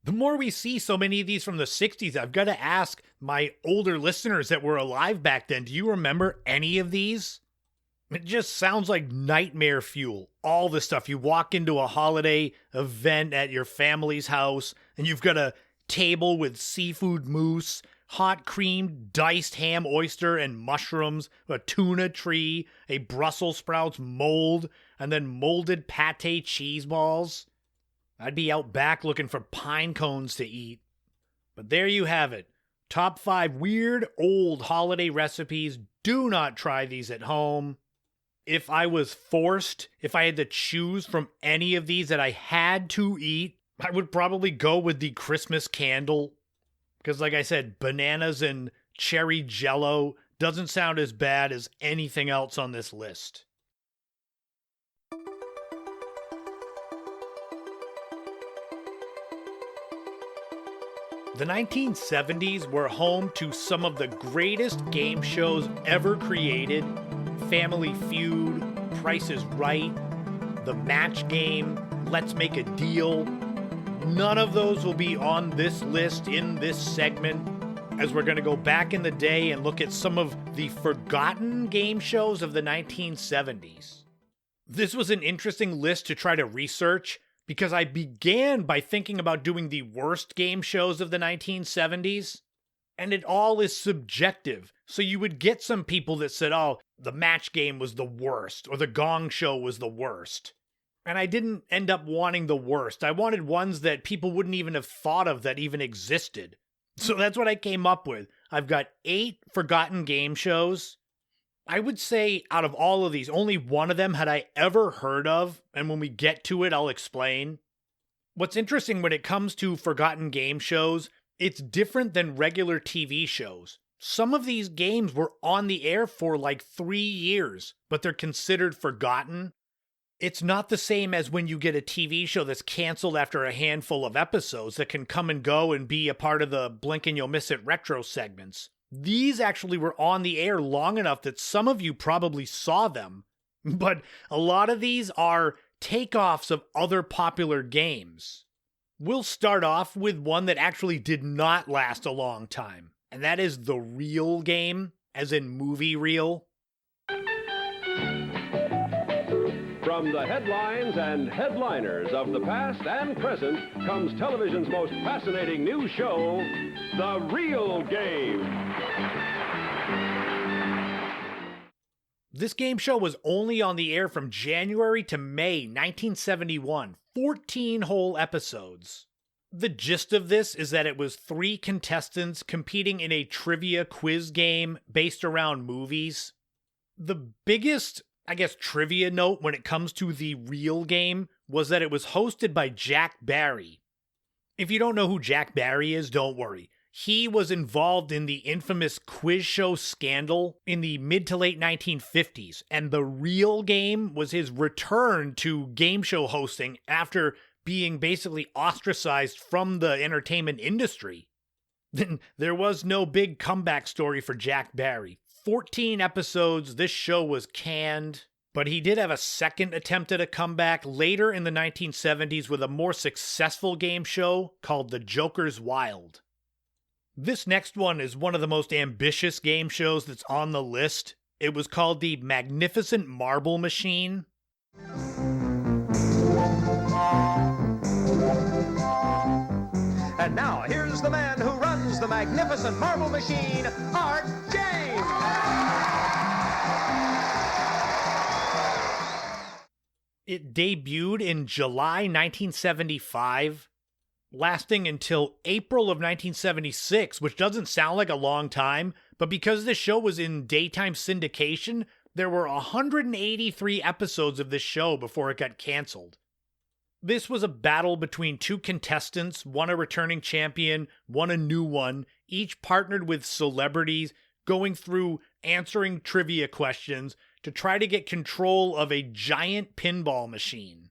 The more we see so many of these from the 60s, I've got to ask my older listeners that were alive back then, do you remember any of these? It just sounds like nightmare fuel. All the stuff. You walk into a holiday event at your family's house, and you've got a table with seafood mousse, hot cream, diced ham, oyster, and mushrooms, a tuna tree, a Brussels sprouts mold, and then molded pate cheese balls. I'd be out back looking for pine cones to eat. But there you have it. Top 5 weird old holiday recipes. Do not try these at home. If I was forced, if I had to choose from any of these that I had to eat, I would probably go with the Christmas candle. Because like I said, bananas and cherry jello doesn't sound as bad as anything else on this list. The 1970s were home to some of the greatest game shows ever created. Family Feud, Price is Right, The Match Game, Let's Make a Deal. None of those will be on this list in this segment, as we're going to go back in the day and look at some of the forgotten game shows of the 1970s. This was an interesting list to try to research, because I began by thinking about doing the worst game shows of the 1970s, and it all is subjective. So you would get some people that said, oh, the Match Game was the worst, or the Gong Show was the worst. And I didn't end up wanting the worst. I wanted ones that people wouldn't even have thought of that even existed. So that's what I came up with. I've got 8 forgotten game shows. I would say out of all of these, only one of them had I ever heard of, and when we get to it, I'll explain. What's interesting when it comes to forgotten game shows, it's different than regular TV shows. Some of these games were on the air for like 3 years, but they're considered forgotten. It's not the same as when you get a TV show that's canceled after a handful of episodes that can come and go and be a part of the blink and you'll miss it retro segments. These actually were on the air long enough that some of you probably saw them, but a lot of these are takeoffs of other popular games. We'll start off with one that actually did not last a long time, and that is the real game, as in movie reel. From the headlines and headliners of the past and present comes television's most fascinating new show, The Real Game. This game show was only on the air from January to May 1971, 14 whole episodes. The gist of this is that it was 3 contestants competing in a trivia quiz game based around movies. The biggest, trivia note when it comes to the real game was that it was hosted by Jack Barry. If you don't know who Jack Barry is, don't worry. He was involved in the infamous quiz show scandal in the mid to late 1950s, and the real game was his return to game show hosting after being basically ostracized from the entertainment industry. Then there was no big comeback story for Jack Barry. 14 episodes, this show was canned, but he did have a second attempt at a comeback later in the 1970s with a more successful game show called The Joker's Wild. This next one is one of the most ambitious game shows that's on the list. It was called the Magnificent Marble Machine. And now, here's the man who runs the Magnificent Marble Machine, Art James! It debuted in July 1975, lasting until April of 1976, which doesn't sound like a long time, but because this show was in daytime syndication, there were 183 episodes of this show before it got canceled. This was a battle between 2 contestants, one a returning champion, one a new one, each partnered with celebrities, going through answering trivia questions to try to get control of a giant pinball machine.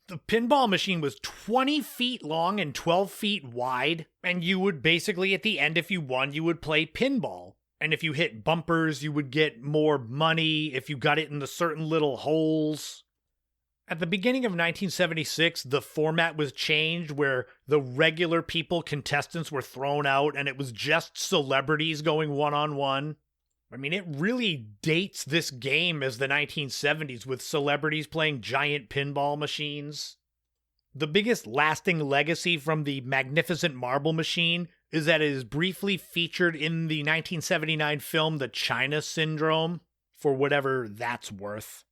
The pinball machine was 20 feet long and 12 feet wide, and you would basically, at the end, if you won, you would play pinball. And if you hit bumpers, you would get more money if you got it in the certain little holes. At the beginning of 1976, the format was changed where the regular contestants were thrown out, and it was just celebrities going one-on-one. I mean, it really dates this game as the 1970s with celebrities playing giant pinball machines. The biggest lasting legacy from the Magnificent Marble Machine is that it is briefly featured in the 1979 film The China Syndrome, for whatever that's worth.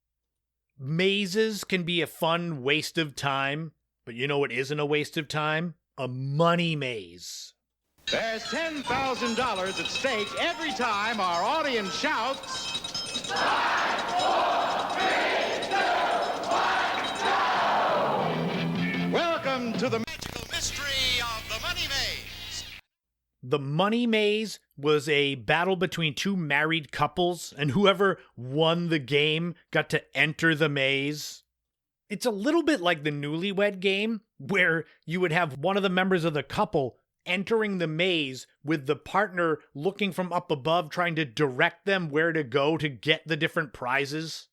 Mazes can be a fun waste of time, but you know what isn't a waste of time? A money maze. There's $10,000 at stake every time our audience shouts, 5, 4, 3, 2, 1, go! Welcome to the magical mystery of the Money Maze. The Money Maze was a battle between 2 married couples, and whoever won the game got to enter the maze. It's a little bit like the Newlywed Game, where you would have one of the members of the couple entering the maze with the partner looking from up above, trying to direct them where to go to get the different prizes.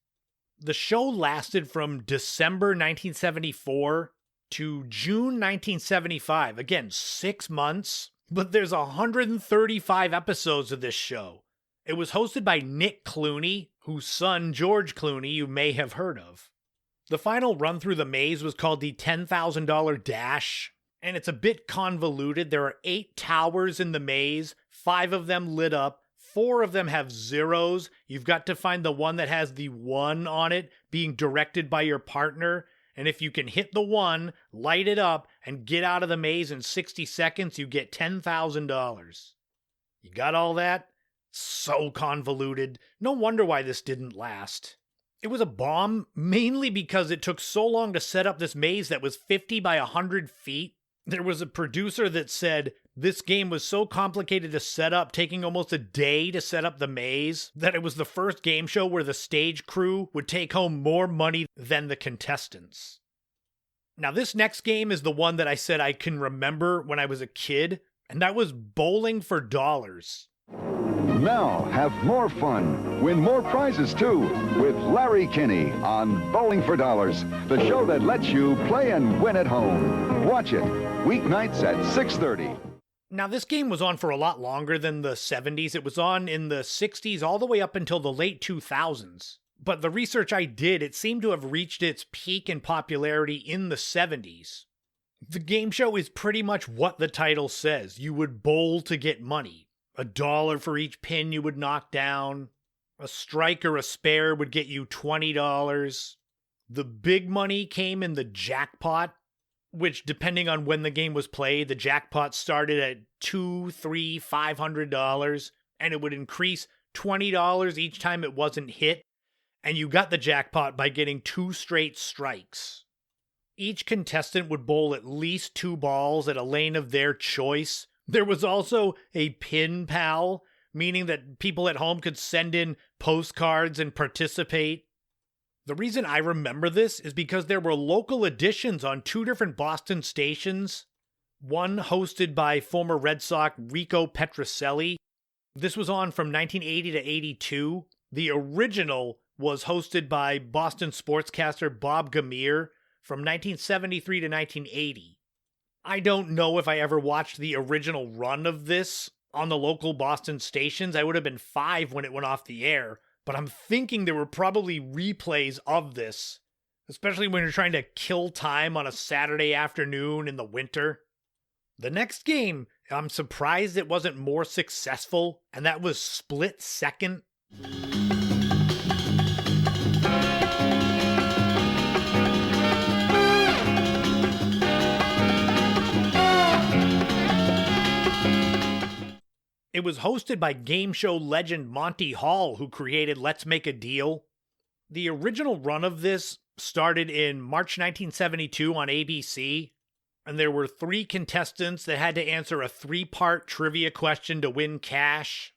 The show lasted from December 1974 to June 1975. Again, 6 months, but there's 135 episodes of this show. It was hosted by Nick Clooney, whose son George Clooney you may have heard of. The final run through the maze was called the $10,000 Dash, and it's a bit convoluted. There are 8 towers in the maze, 5 of them lit up, 4 of them have zeros. You've got to find the one that has the 1 on it being directed by your partner, and if you can hit the 1, light it up, and get out of the maze in 60 seconds, you get $10,000. You got all that? So convoluted. No wonder why this didn't last. It was a bomb, mainly because it took so long to set up this maze that was 50 by 100 feet. There was a producer that said this game was so complicated to set up, taking almost a day to set up the maze, that it was the first game show where the stage crew would take home more money than the contestants. Now, this next game is the one that I said I can remember when I was a kid, and that was Bowling for Dollars. Now have more fun. Win more prizes, too, with Larry Kinney on Bowling for Dollars, the show that lets you play and win at home. Watch it weeknights at 6:30. Now, this game was on for a lot longer than the 70s. It was on in the 60s all the way up until the late 2000s. But the research I did, it seemed to have reached its peak in popularity in the 70s. The game show is pretty much what the title says. You would bowl to get money. $1 for each pin you would knock down. A strike or a spare would get you $20. The big money came in the jackpot, which, depending on when the game was played, the jackpot started at $200, $300, $500, and it would increase $20 each time it wasn't hit, and you got the jackpot by getting 2 straight strikes. Each contestant would bowl at least 2 balls at a lane of their choice. There was also a pin pal, meaning that people at home could send in postcards and participate. The reason I remember this is because there were local editions on 2 different Boston stations, one hosted by former Red Sox Rico Petrocelli. This was on from 1980 to 82. The original was hosted by Boston sportscaster Bob Gamere from 1973 to 1980. I don't know if I ever watched the original run of this on the local Boston stations. I would have been 5 when it went off the air, but I'm thinking there were probably replays of this, especially when you're trying to kill time on a Saturday afternoon in the winter. The next game, I'm surprised it wasn't more successful, and that was Split Second. It was hosted by game show legend Monty Hall, who created Let's Make a Deal. The original run of this started in March 1972 on ABC, and there were 3 contestants that had to answer a 3-part trivia question to win cash.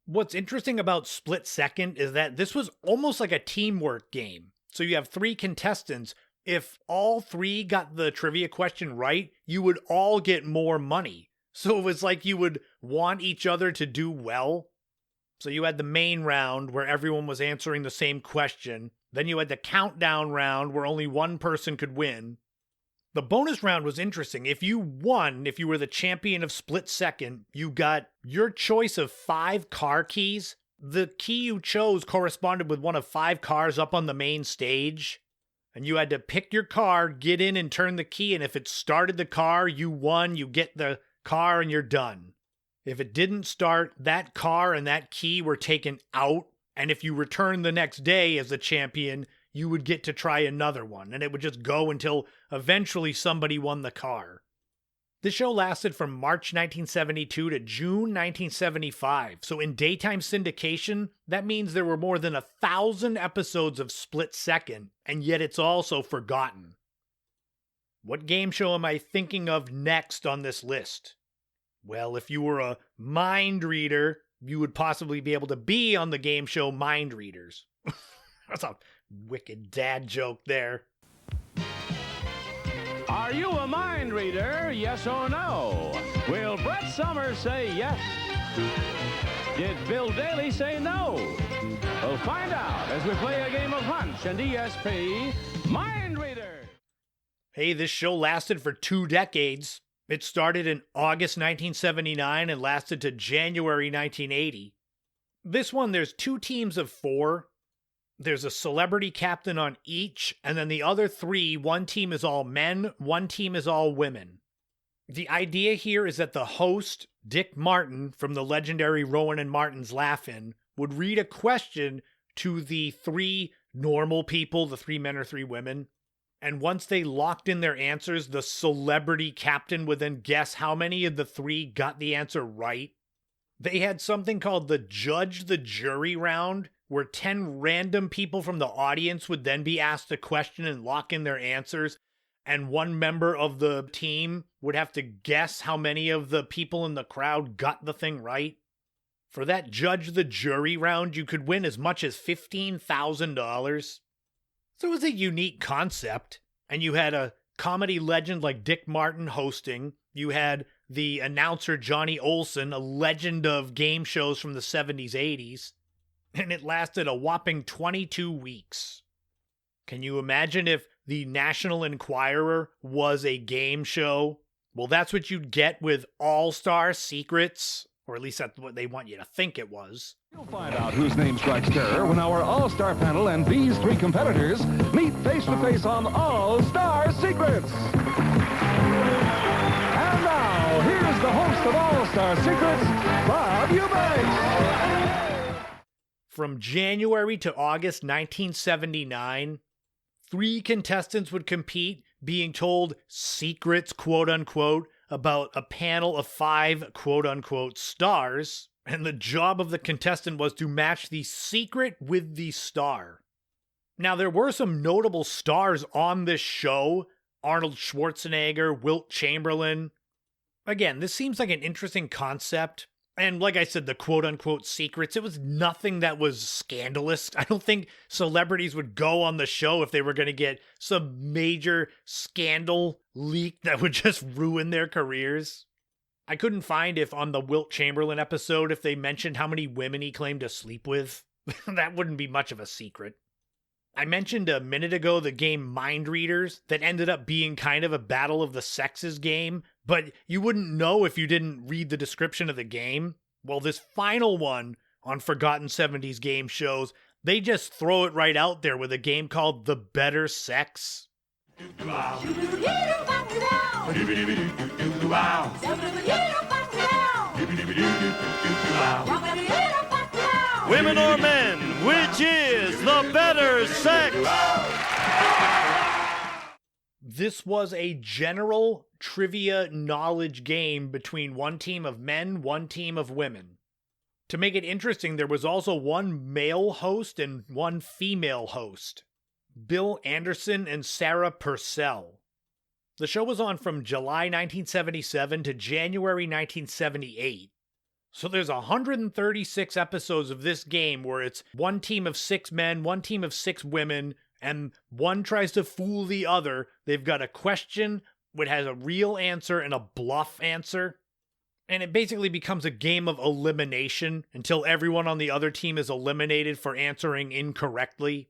What's interesting about Split Second is that this was almost like a teamwork game. So you have 3 contestants. If all 3 got the trivia question right, you would all get more money. So it was like you would want each other to do well. So you had the main round where everyone was answering the same question. Then you had the countdown round where only one person could win. The bonus round was interesting. If you won, if you were the champion of Split Second, you got your choice of 5 car keys. The key you chose corresponded with one of 5 cars up on the main stage. And you had to pick your car, get in and turn the key. And if it started the car, you won. You get the car and you're done. If it didn't start, that car and that key were taken out, and if you returned the next day as the champion, you would get to try another one, and it would just go until eventually somebody won the car. This show lasted from March 1972 to June 1975, so in daytime syndication, that means there were more than 1,000 episodes of Split Second, and yet it's also forgotten. What game show am I thinking of next on this list? Well, if you were a mind reader, you would possibly be able to be on the game show Mind Readers. That's a wicked dad joke there. Are you a mind reader, yes or no? Will Brett Summers say yes? Did Bill Daly say no? We'll find out as we play a game of Hunch and ESP Mind Reader. Hey, this show lasted for 2 decades. It started in August 1979 and lasted to January 1980. This one, there's 2 teams of 4. There's a celebrity captain on each, and then the other 3, one team is all men, one team is all women. The idea here is that the host, Dick Martin, from the legendary Rowan and Martin's Laugh-In, would read a question to the 3 normal people, the 3 men or 3 women, and once they locked in their answers, the celebrity captain would then guess how many of the 3 got the answer right. They had something called the Judge the Jury round, where 10 random people from the audience would then be asked a question and lock in their answers, and one member of the team would have to guess how many of the people in the crowd got the thing right. For that Judge the Jury round, you could win as much as $15,000. So it was a unique concept, and you had a comedy legend like Dick Martin hosting. You had the announcer Johnny Olson, a legend of game shows from the 70s, 80s, and it lasted a whopping 22 weeks. Can you imagine if the National Enquirer was a game show? Well, that's what you'd get with All-Star Secrets, or at least that's what they want you to think it was. You'll find out whose name strikes terror when our All-Star panel and these three competitors meet face-to-face on All-Star Secrets. And now, here's the host of All-Star Secrets, Bob Eubanks. From January to August 1979, 3 contestants would compete, being told secrets, quote-unquote, about a panel of 5, quote-unquote, stars, and the job of the contestant was to match the secret with the star. Now, there were some notable stars on this show: Arnold Schwarzenegger, Wilt Chamberlain. Again, this seems like an interesting concept. And like I said, the quote-unquote secrets, it was nothing that was scandalous. I don't think celebrities would go on the show if they were going to get some major scandal leak that would just ruin their careers. I couldn't find if on the Wilt Chamberlain episode, if they mentioned how many women he claimed to sleep with. That wouldn't be much of a secret. I mentioned a minute ago the game Mind Readers that ended up being kind of a battle of the sexes game, but you wouldn't know if you didn't read the description of the game. Well, this final one on Forgotten 70s game shows, they just throw it right out there with a game called The Better Sex. Women or men, which is the better sex? This was a general trivia knowledge game between one team of men, one team of women. To make it interesting, there was also one male host and one female host, Bill Anderson and Sarah Purcell. The show was on from July 1977 to January 1978. So there's 136 episodes of this game where it's one team of 6 men, one team of 6 women, and one tries to fool the other. They've got a question which has a real answer and a bluff answer. And it basically becomes a game of elimination until everyone on the other team is eliminated for answering incorrectly.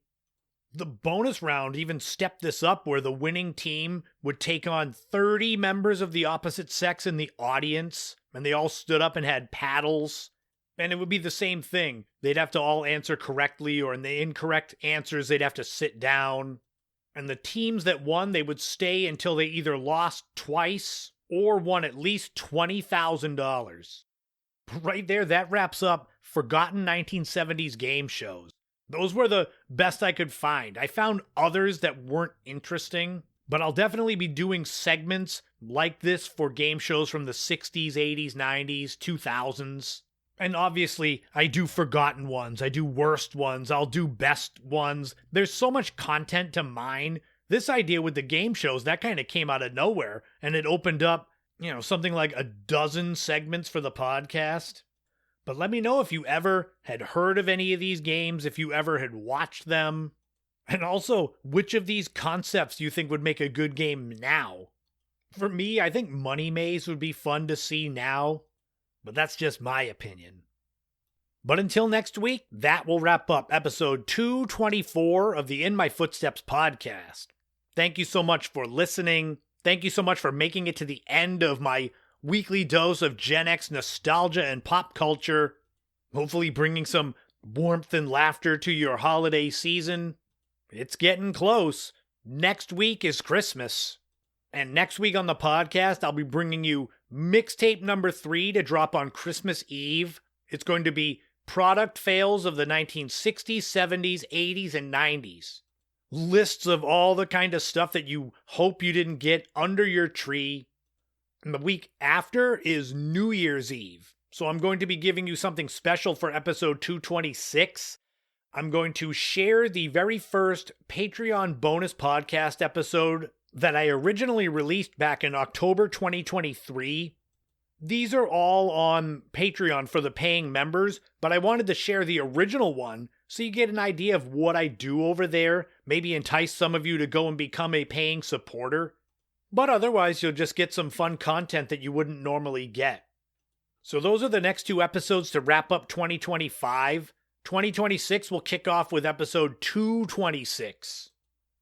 The bonus round even stepped this up, where the winning team would take on 30 members of the opposite sex in the audience, and they all stood up and had paddles. And it would be the same thing. They'd have to all answer correctly, or in the incorrect answers, they'd have to sit down. And the teams that won, they would stay until they either lost twice or won at least $20,000. Right there, that wraps up Forgotten 1970s game shows. Those were the best I could find. I found others that weren't interesting, but I'll definitely be doing segments like this for game shows from the 60s, 80s, 90s, 2000s. And obviously, I do forgotten ones, I do worst ones, I'll do best ones. There's so much content to mine. This idea with the game shows, that kind of came out of nowhere, and it opened up, something like a dozen segments for the podcast. But let me know if you ever had heard of any of these games, if you ever had watched them, and also which of these concepts you think would make a good game now. For me, I think Money Maze would be fun to see now, but that's just my opinion. But until next week, that will wrap up episode 224 of the In My Footsteps podcast. Thank you so much for listening. Thank you so much for making it to the end of my weekly dose of Gen X nostalgia and pop culture, hopefully bringing some warmth and laughter to your holiday season. It's getting close. Next week is Christmas. And next week on the podcast, I'll be bringing you mixtape number 3 to drop on Christmas Eve. It's going to be product fails of the 1960s, 70s, 80s, and 90s. Lists of all the kind of stuff that you hope you didn't get under your tree. And the week after is New Year's Eve. So I'm going to be giving you something special for episode 226. I'm going to share the very first Patreon bonus podcast episode that I originally released back in October 2023. These are all on Patreon for the paying members, but I wanted to share the original one so you get an idea of what I do over there, maybe entice some of you to go and become a paying supporter. But otherwise, you'll just get some fun content that you wouldn't normally get. So those are the next 2 episodes to wrap up 2025. 2026 will kick off with episode 226,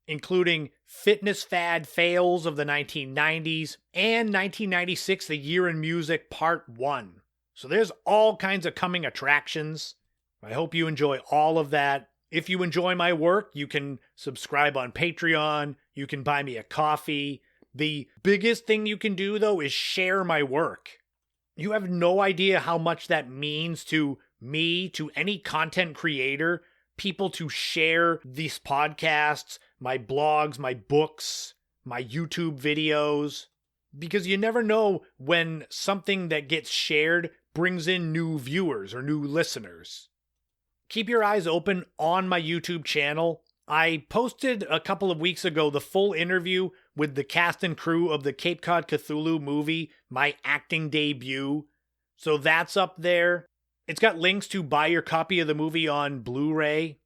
including fitness fad fails of the 1990s and 1996, the year in music, part 1. So there's all kinds of coming attractions. I hope you enjoy all of that. If you enjoy my work, you can subscribe on Patreon. You can buy me a coffee. The biggest thing you can do, though, is share my work. You have no idea how much that means to me, to any content creator, people to share these podcasts, my blogs, my books, my YouTube videos, because you never know when something that gets shared brings in new viewers or new listeners. Keep your eyes open on my YouTube channel. I posted a couple of weeks ago the full interview with the cast and crew of the Cape Cod Cthulhu movie, my acting debut. So that's up there. It's got links to buy your copy of the movie on Blu-ray.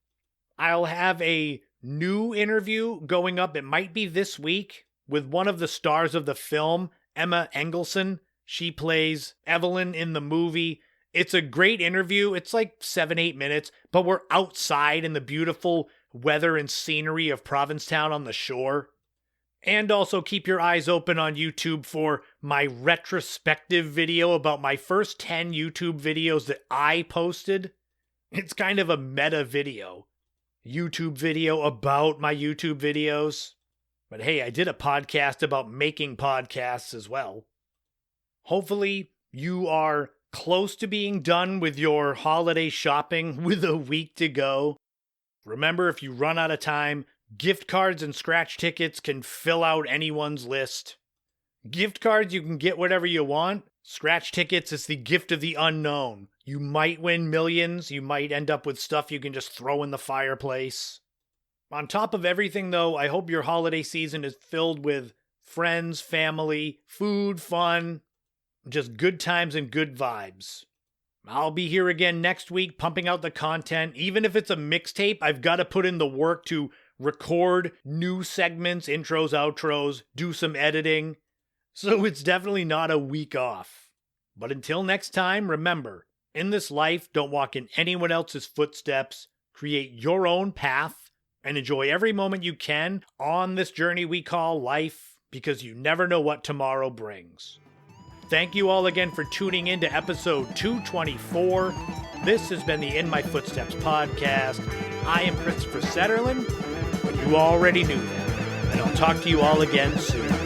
I'll have a new interview going up, it might be this week, with one of the stars of the film, Emma Engelson. She plays Evelyn in the movie. It's a great interview. It's like 7-8 minutes, but we're outside in the beautiful weather and scenery of Provincetown on the shore. And also keep your eyes open on YouTube for my retrospective video about my first 10 YouTube videos that I posted. It's kind of a meta video. YouTube video about my YouTube videos. But hey, I did a podcast about making podcasts as well. Hopefully, you are close to being done with your holiday shopping with a week to go. Remember, if you run out of time, gift cards and scratch tickets can fill out anyone's list. Gift cards, you can get whatever you want. Scratch tickets is the gift of the unknown. You might win millions. You might end up with stuff you can just throw in the fireplace. On top of everything, though, I hope your holiday season is filled with friends, family, food, fun, just good times and good vibes. I'll be here again next week pumping out the content. Even if it's a mixtape, I've got to put in the work to record new segments, intros, outros, do some editing. So it's definitely not a week off. But until next time, remember, in this life, don't walk in anyone else's footsteps. Create your own path and enjoy every moment you can on this journey we call life, because you never know what tomorrow brings. Thank you all again for tuning in to episode 224. This has been the In My Footsteps podcast. I am Christopher Setterlin, but you already knew that. And I'll talk to you all again soon.